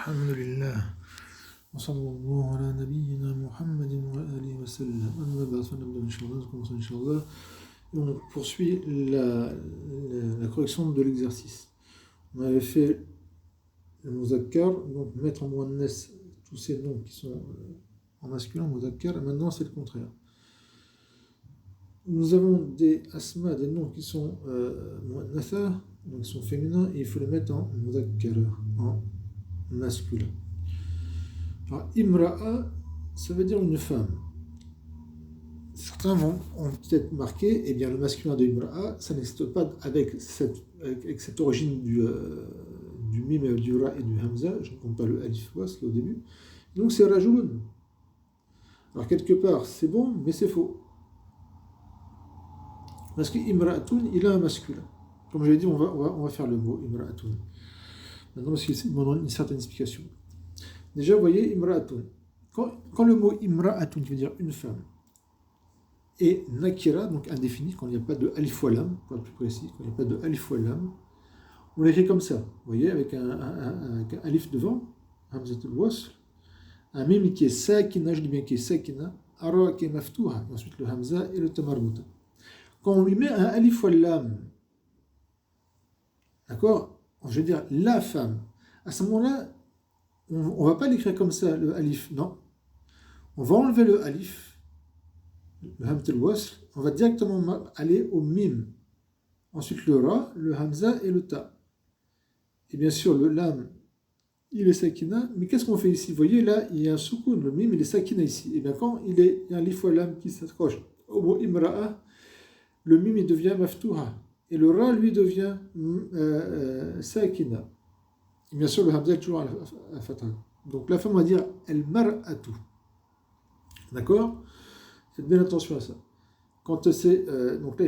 الحمد لله وصلى الله على نبينا محمد وآله وسلم أما بعد فنبدأ إن شاء الله et on poursuit la correction de l'exercice. On avait fait le muzakkar, donc mettre en muannas tous ces noms qui sont en masculin muzakkar, et maintenant c'est le contraire. Nous avons des asma, des noms qui sont muannatha, donc qui sont féminins, et il faut les mettre en muzakkar, en masculin. Alors, imra'a, ça veut dire une femme. Certains ont peut-être marqué, eh bien le masculin de imra'a, ça n'existe pas avec cette origine du mim, du ra et du hamza, je ne compte pas le alif wasl au début, donc c'est rajulun. Alors quelque part c'est bon, mais c'est faux. Parce que imra'atun, il a un masculin. Comme je l'ai dit, on va faire le mot imra'atun. Maintenant, parce qu'il demande une certaine explication. Déjà, vous voyez, imra'atun. Quand le mot imra'atun, qui veut dire une femme, et nakira, donc indéfini, quand il n'y a pas de alif wa lam, pour être plus précis, quand il n'y a pas de alif wa lam, on l'écrit comme ça, vous voyez, avec un alif devant, hamzatul wasl, un mim qui est sakina, je dis bien qui est sakina, ara qui est maftuha, et ensuite le hamza et le tamarbuta. Quand on lui met un alif wa lam, d'accord, je veux dire la femme, à ce moment-là, on ne va pas l'écrire comme ça, le alif, non. On va enlever le alif, le hamzatul wasl, on va directement aller au mim. Ensuite le ra, le hamza et le ta. Et bien sûr, le lam, il est sakina, mais qu'est-ce qu'on fait ici? Vous voyez, là, il y a un soukoun, le mim, il est sakina ici. Et bien quand il y a un alif wa lam qui s'accroche au mot imra'a, le mim, il devient maftuha. Et le ra, lui, devient sakina. Et bien sûr, le hamza est toujours à fatha. Donc la femme, on va dire el mar'atu. D'accord? Faites bien attention à ça. Quand c'est. Donc là,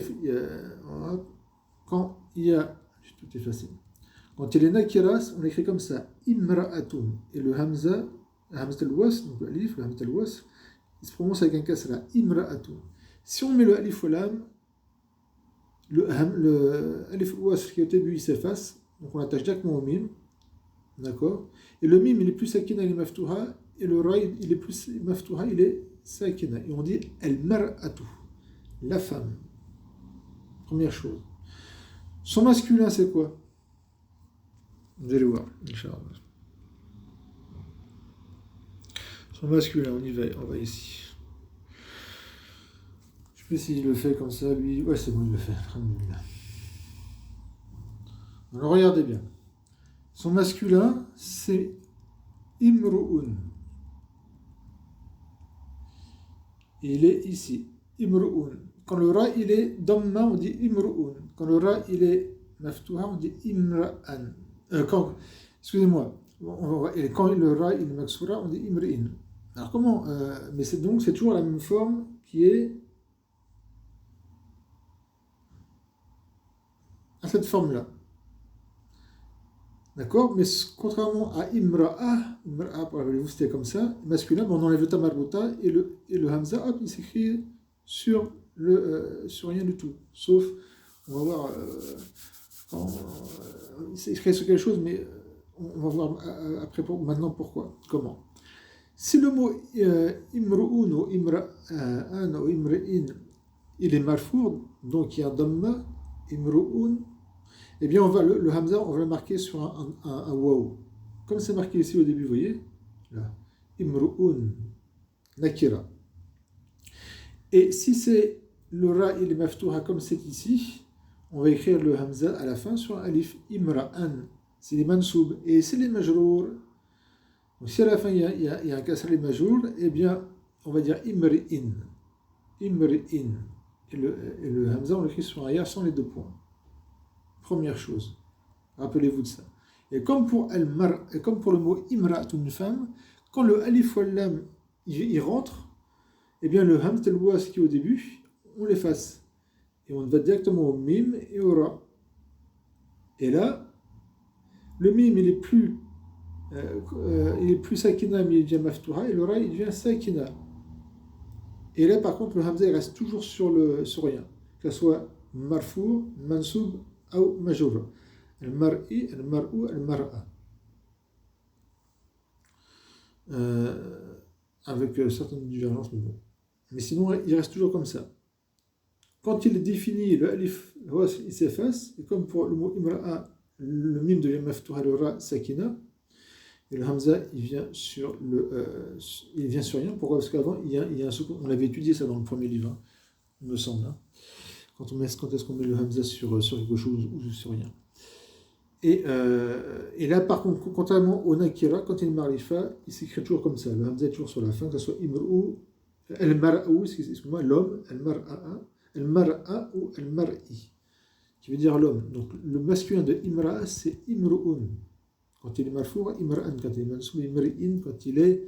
quand il y a. Je vais tout effacer. Quand il y a les nakiras, on écrit comme ça imra'atun. Et le hamza al-wasl, donc l'alif, le hamza al-wasl, il se prononce avec un kasra, imra'atun. Si on met le alif wa lam, le alif al-wasl qui est au début, il s'efface. Donc on l'attache directement au mim. D'accord? Et le mim, il est plus sakina, il est maftuha. Et le ra, il est plus maftuha, il est sakina. Et on dit al-mar'atu, la femme. Première chose. Son masculin, c'est quoi? Vous allez voir, Inch'Allah. Son masculin, on va ici. Je sais pas s'il le fait comme ça, lui. Ouais, c'est bon, il le fait. Alhamdulillah. Alors regardez bien. Son masculin, c'est imru'un. Il est ici, imru'un. Quand le ra, il est damma, on dit imru'un. Quand le ra, il est maftuha, on dit imra'an. Excusez-moi. Quand le ra, il est maksura, on dit imri'in. Alors comment mais c'est toujours la même forme qui est à cette forme-là. D'accord? Mais contrairement à imra'a, rappelez-vous, c'était comme ça, masculin, on enlève le tamarbuta et le hamza, hop, il s'écrit sur rien du tout. Sauf, on va voir, il s'écrit sur quelque chose, mais on va voir après maintenant pourquoi, comment. Si le mot imru'un ou imra'an ou imri'in, il est marfour, donc il y a damma, imru'un, eh bien, le hamza, on va le marquer sur un waw. Comme c'est marqué ici au début, vous voyez, là, imru'un, nakira. Et si c'est le ra, il est maftuha comme c'est ici, on va écrire le hamza à la fin sur un alif, imra'an. C'est les mansoub. Et c'est les majrour. Donc si à la fin il y a un kasra les majrour, eh bien, on va dire imri'in. Imri'in. Et le hamza, on l'écrit sur un ya sans les deux points. Première chose, rappelez-vous de ça. Et comme pour le mot imra, une femme, quand le alif wal lam il rentre, eh bien le hamz al-was qui est au début, on l'efface. Et on va directement au mim et au ra. Et là, le mim il est plus sakina, mais il devient maftuha, et le ra il devient sakina. Et là par contre, le hamza il reste toujours sur rien, que ce soit marfou, mansoub, ou majur. المرء المرأة. avec certaines divergences, mais bon. Mais sinon, il reste toujours comme ça. Quand il est défini, le alif, le wasl, il s'efface, et comme pour le mot imra'a, le mim devient maftouha, le ra sakina, et le hamza, il vient sur rien. Pourquoi? Parce qu'avant, il y a un soukoun. On avait étudié ça dans le premier livre, hein, il me semble. Hein. Quand est-ce qu'on met le hamza sur quelque chose ou sur rien. Et là, par contre, contrairement au nakira, quand il est marifa, il s'écrit toujours comme ça. Le hamza est toujours sur la fin, que ce soit imr'u, al-mar'u, excusez-moi, l'homme, al-mar'a ou al-mar'i, qui veut dire l'homme. Donc le masculin de imra'a, c'est imru'un. Quand il est marfour, imra'an. Quand il est mansoub, imri'in. Quand il est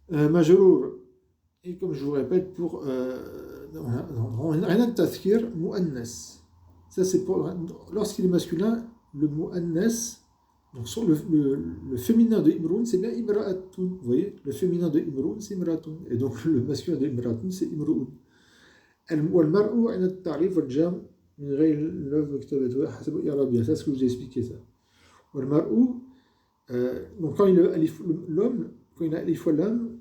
majrour. Et comme je vous répète, pour rien de tazkir, mu'annas. Ça, c'est pour. Lorsqu'il est masculin, le mu'annas, donc sur le féminin de imrun, c'est bien imra'atun. Vous voyez, le féminin de imrun, c'est imra'atun. Et donc le masculin de imra'atun, c'est imru'un. والمرء عند التعريف والجمع من غير اللفظ وكتابته حسب إعرابها. Ça, c'est ce que je vous ai expliqué ça. والمرء, donc quand il a l'homme, quand il a alif wa lam,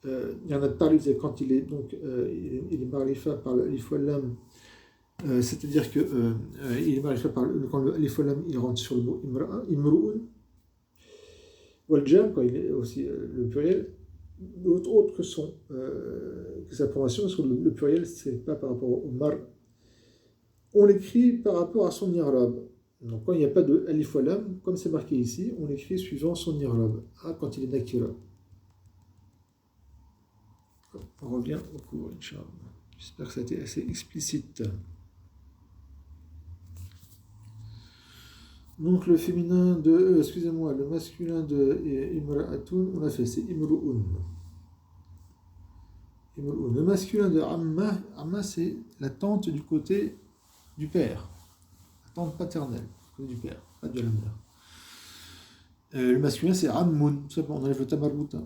il y en a de tarif, c'est quand il est donc il est marifa par le alif wa lam, c'est-à-dire que il est marifa par quand le alif wa lam il rentre sur le mot imru'un, wal jam quand il est aussi le pluriel. Autre que sa formation, parce que le pluriel, c'est pas par rapport au mar. On l'écrit par rapport à son i'rab. Donc quand il n'y a pas de alif wa lam, comme c'est marqué ici, on l'écrit suivant son i'rab. Quand il est nakira. On revient au cours, Inch'Allah. J'espère que ça a été assez explicite. Donc le féminin de, excusez-moi, le masculin de imra'atun, on a fait, c'est imru'un. Le masculin de amma, c'est la tante du côté du père, la tante paternelle, du côté du père, pas de la mère. Le masculin, c'est ammun, on enlève le tamarbuta.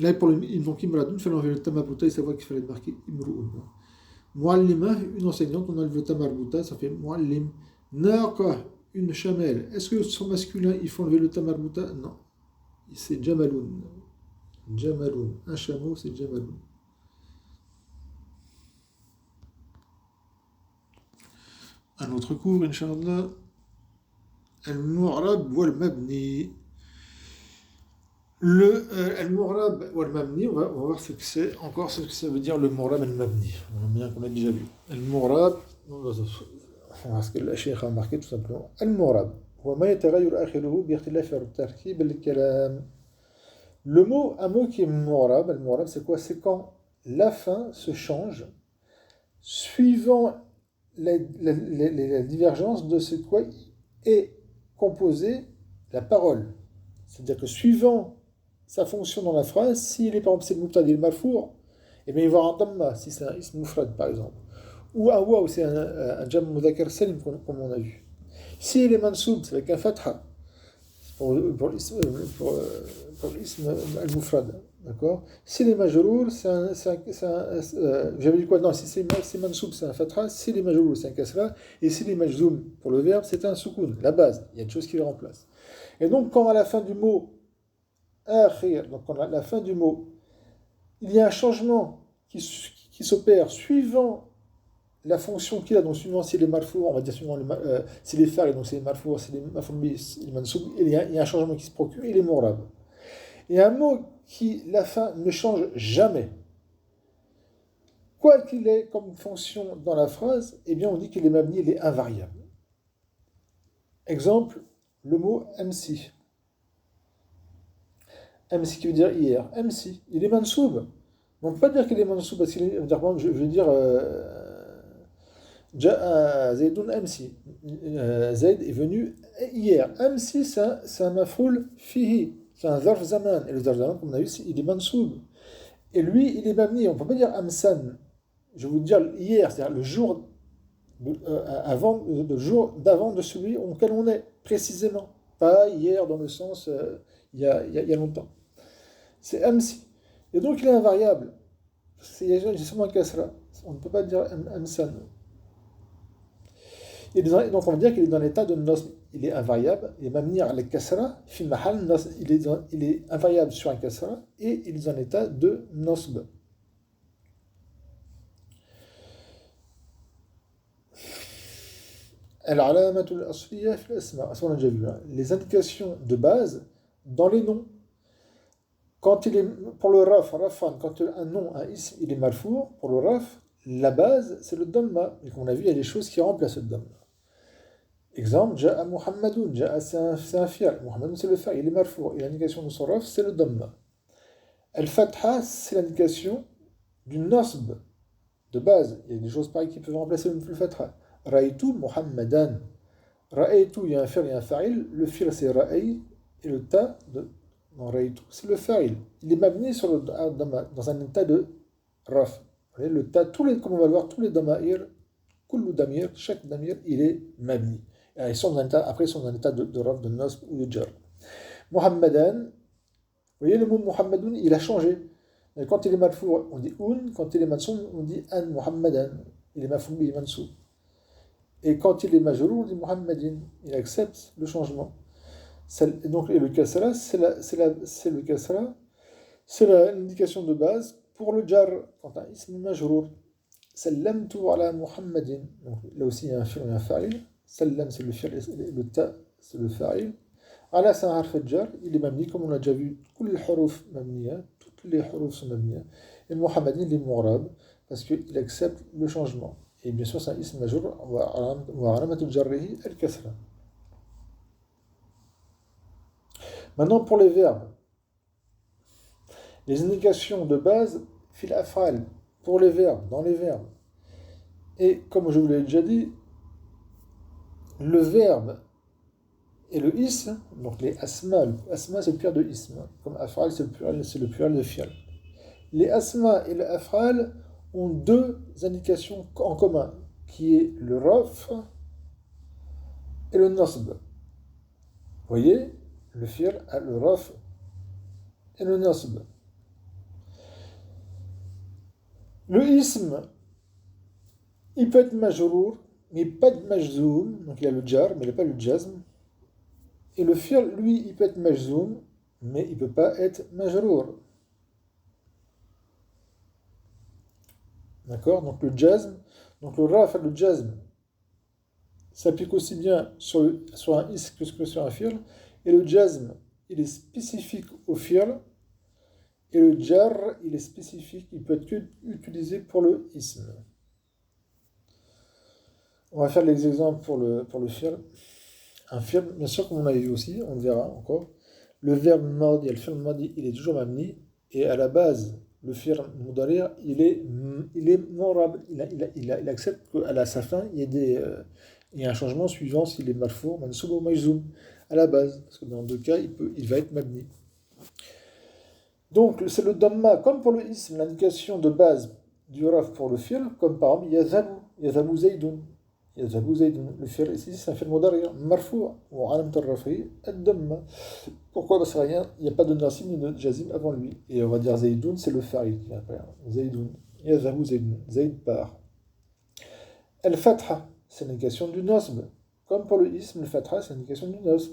Là, pour le donc imra'atun, il fallait enlever le tamarbuta et savoir qu'il fallait marquer imru'un. Mu'allima, une enseignante, on enlève le tamarbuta, ça fait mu'allim. Naqa, une chamelle. Est-ce que son masculin, il faut enlever le tamarbuta? Non. C'est jamaloun. Jamaloun. Un chameau, c'est jamaloun. Un autre cours, Inch'Allah. Al-Mu'rab wal-Mabni. Al-Mu'rab wal-Mabni, on va voir ce que c'est, encore ce que ça veut dire le Mu'rab al-Mabni. On a déjà vu. Al-Mu'rab, parce que le cheikh a marqué tout simplement. Al-Mu'rab. وما يتغير آخره باختلاف التركيب الكلام. Un mot qui est mu'rab, al-mu'rab, c'est quoi? C'est quand la fin se change suivant la divergence de ce quoi est composée la parole. C'est-à-dire que suivant sa fonction dans la phrase, s'il est par exemple c'est le mubtada il marfour, et bien il va avoir un damma, si c'est un ism mufrad par exemple. Ou un waw, c'est un jam mudhakar salim, comme on a vu. Si il est mansoub, c'est avec un fatha, pour l'ism al-mufrad, d'accord. Si les majrour, j'avais dit quoi? Non, si c'est mansoub, c'est un fatha. Si les majrour, c'est un kasra. Et si les majzoum, pour le verbe, c'est un soukoun, la base. Il y a une chose qui le remplace. Et donc, quand à la fin du mot akhir, donc quand à la fin du mot, il y a un changement qui s'opère suivant la fonction qu'il a, donc suivant si les marfour, on va dire suivant si les fa'il, donc c'est les marfour, si les mafoumbis, les mansoub, il y a un changement qui se procure, il est mu'rab. Et un mot qui, la fin, ne change jamais, quoi qu'il ait comme fonction dans la phrase, eh bien on dit qu'il est mabni, il est invariable. Exemple, le mot MC. MC qui veut dire hier. MC, il est mansoub. On ne peut pas dire qu'il est mansoub parce qu'il est, je veux dire, Zaydun MC. Zayd est venu hier. MC, c'est un maf'oul fihi. C'est un zarf zaman. Et le zarf zaman, comme on a vu, il est mansoub. Et lui, il est mabni. On ne peut pas dire amsan. Je vais vous dire hier, c'est-à-dire le jour le jour d'avant de celui auquel on est, précisément. Pas hier dans le sens il y a longtemps. C'est amsi. Et donc il est invariable. C'est seulement un kasra. On ne peut pas dire amsan. Et donc on va dire qu'il est dans l'état de nosb. il est invariable, il est mabni à la kasra, fi mahal nasb, il est invariable sur un kasra, et il est en état de nasb. Al-alamatul asliya fi al-asma, ça on a déjà vu, hein. Les indications de base dans les noms. Quand il est, pour le rafan, quand un nom, un ism, il est marfour, pour le raf, la base, c'est le dhamma. Et comme on a vu, il y a des choses qui remplacent le dhamma. Exemple, Ja'a Muhammadun, Ja'a c'est un fi'l, Muhammadun c'est le fi'l, il est marfour. Et l'indication de son raf, c'est le dhamma. Al-fatha, c'est l'indication du nasb, de base. Il y a des choses pareilles qui peuvent remplacer le fatha. Ra'aytu Muhammadan. Ra'aytu, il y a un fi'l et un fa'il. Le fi'l, c'est ra'ay, et le ta, dans Ra'aytu, c'est le fa'il. Il est mabni sur le dhamma, dans un état de raf. Vous voyez, le ta, comme on va le voir, tous les dama'ir, kullu damir, chaque damir, il est mabni. Et après, ils sont dans un état de raf, de nasb ou de jar. Muhammadan, vous voyez, le mot Muhammadun, il a changé. Et quand il est marfou, on dit un, quand il est mansoub, on dit an Muhammadan. Il est marfou, il est mansoub. Et quand il est majrour, on dit Muhammadin. Il accepte le changement. Donc, et le kasra, c'est l'indication de base pour le jar, quand un ism majrour. Sallamtu ala Muhammadin. Donc, là aussi, il y a un fi'l et un fa'il. Sallam, c'est le fi'l, le ta, c'est le fa'il. Ala, c'est un harf jar, il est mabni, comme on l'a déjà vu, tous les huruf mabniya, toutes les huruf sont mabniya. Et Muhammadin, il est mu'rab, parce qu'il accepte le changement. Et bien sûr, c'est un ism majrour, wa alamatul jarrihi al-kasra. Maintenant, pour les verbes, les indications de base, fil af'al, pour les verbes, dans les verbes. Et comme je vous l'ai déjà dit, le verbe et le ism, donc les asma c'est le pluriel de ism, comme af'al c'est le pluriel de fi'al. Les asma et le af'al ont deux indications en commun, qui est le raf et le nasb. Vous voyez, le fi'al a le raf et le nasb. Le ism, il peut être majrour, mais pas de majzoum, donc il a le jar, mais il n'a pas le jazm. Et le fi'l, lui, il peut être majzoum, mais il ne peut pas être majrour. D'accord? Donc le jazm, donc le raf, le jazm, s'applique aussi bien sur un ism que sur un fi'l. Et le jazm, il est spécifique au fi'l. Et le jar, il est spécifique, il peut être que utilisé pour le ism. On va faire les exemples pour le fi'l. Un fi'l, bien sûr, comme on avait vu aussi, on le verra encore. Le verbe madi, le fi'l madi, il est toujours mabni. Et à la base, le fi'l mudari, il est morab. Il accepte qu'à sa fin, il y a un changement suivant s'il est marfour, mansoub ou majzoum. À la base, parce que dans deux cas, il va être mabni. Donc, c'est le dhamma, comme pour le ism, l'indication de base du raf pour le fi'l, comme par exemple, yazabu zaydun. يذهب زيد le fi'l ici c'est un fi'l mudari' marfou' ou alamat al-raf'i ad-damma. Pourquoi? Parce qu'il n'y a pas de nasib ni de jazim avant lui. Et on va dire Zaydoun, c'est le fa'il qui appelle Zaydoun. Yadhabu Zaydun, Zayd part. Al-fatha, c'est l'indication du nasb. Comme pour le ism, le fatha, c'est l'indication du nasb.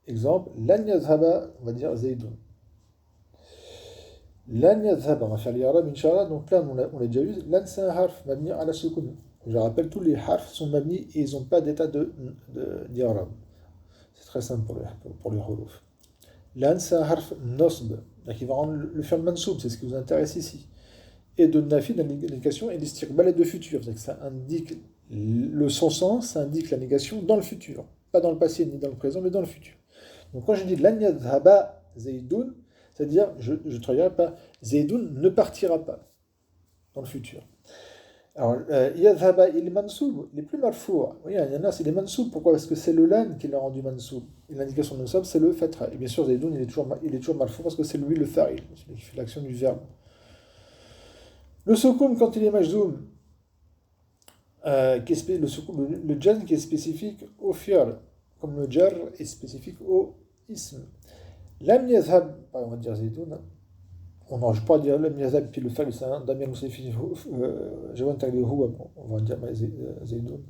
Exemple, lan yadhaba, on va dire Zaydoun. Lan yadhaba, on va faire l'irab, Inch'Allah. Donc là, on l'a déjà vu, lan c'est un harf, mabni ala sukun. Je rappelle, tous les harfs sont mabni et ils n'ont pas d'état d'irab. C'est très simple pour les huruf. Lan, c'est un harf nasb, qui va rendre le fi'l mansoub, c'est ce qui vous intéresse ici. Et de nafi, la négation, et l'istiqbal est de futur. C'est-à-dire que ça indique son sens, ça indique la négation dans le futur. Pas dans le passé ni dans le présent, mais dans le futur. Donc quand je dis lan yadhaba Zaydoun, c'est-à-dire je ne travaillerai pas, Zaydoun ne partira pas dans le futur. Alors, yadhaba, il est mansoub, il est plus marfou'. Oui, il y en a, c'est des mansoub. Pourquoi? Parce que c'est le lan qui l'a rendu mansoub. Et l'indication de nasab, c'est le fatha. Et bien sûr, Zaydoun, il est toujours marfou' parce que c'est lui le fa'il, celui qui fait l'action du verbe. Le soukoun, quand il est majzoum, le jan qui est spécifique au fi'l, comme le jar est spécifique au ism. Lam yadhab, on va dire Zaydoun, on n'arrive pas à dire lam yazab puis le fa'il c'est un damir muslifi jawan tagli huwa, on va dire Zaydoun,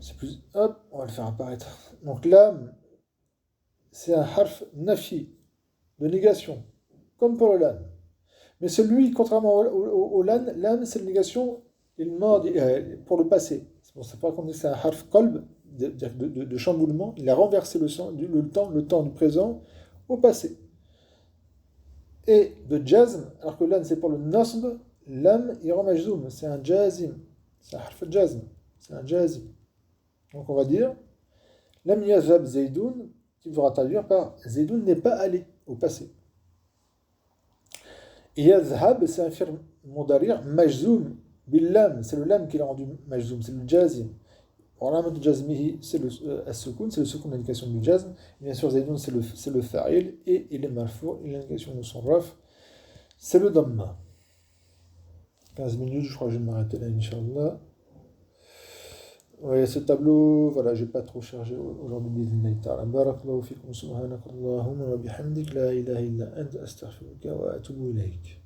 c'est plus... Hop, on va le faire apparaître. Donc lam, c'est un harf nafi, de négation, comme pour le lan. Mais celui, contrairement au lan, lam, c'est une négation pour le passé. C'est pour ça qu'on dit que c'est un harf kolb, de chamboulement. Il a renversé le temps du présent au passé. Et de jazm, alors que lan, c'est pour le nasb, lam, il rend majzoum, c'est un jazim. C'est un harf jazm, c'est un jazim. Donc on va dire, lam yazhab zaydoun, qui devra traduire par zaydoun n'est pas allé au passé. Et yazhab, c'est un firme mondarir, majzoum, billam, c'est le lam qui l'a rendu majzoum, c'est le jazim. Oramat jazmihi, c'est le as-sukun, c'est le sukun d'indication du jazm. Et bien sûr, zaydoun, c'est le fa'il, et il est marfou, il a l'indication de son raf, c'est le damma. 15 minutes, je crois que je vais m'arrêter là, Inch'Allah. Ouais, ce tableau, voilà, j'ai pas trop chargé aujourd'hui, bismillah ta'ala. Barakallahu fikum, subhanakallahumma wa bihamdik, la ilaha illa anta astaghfiruka wa atubu ilayk.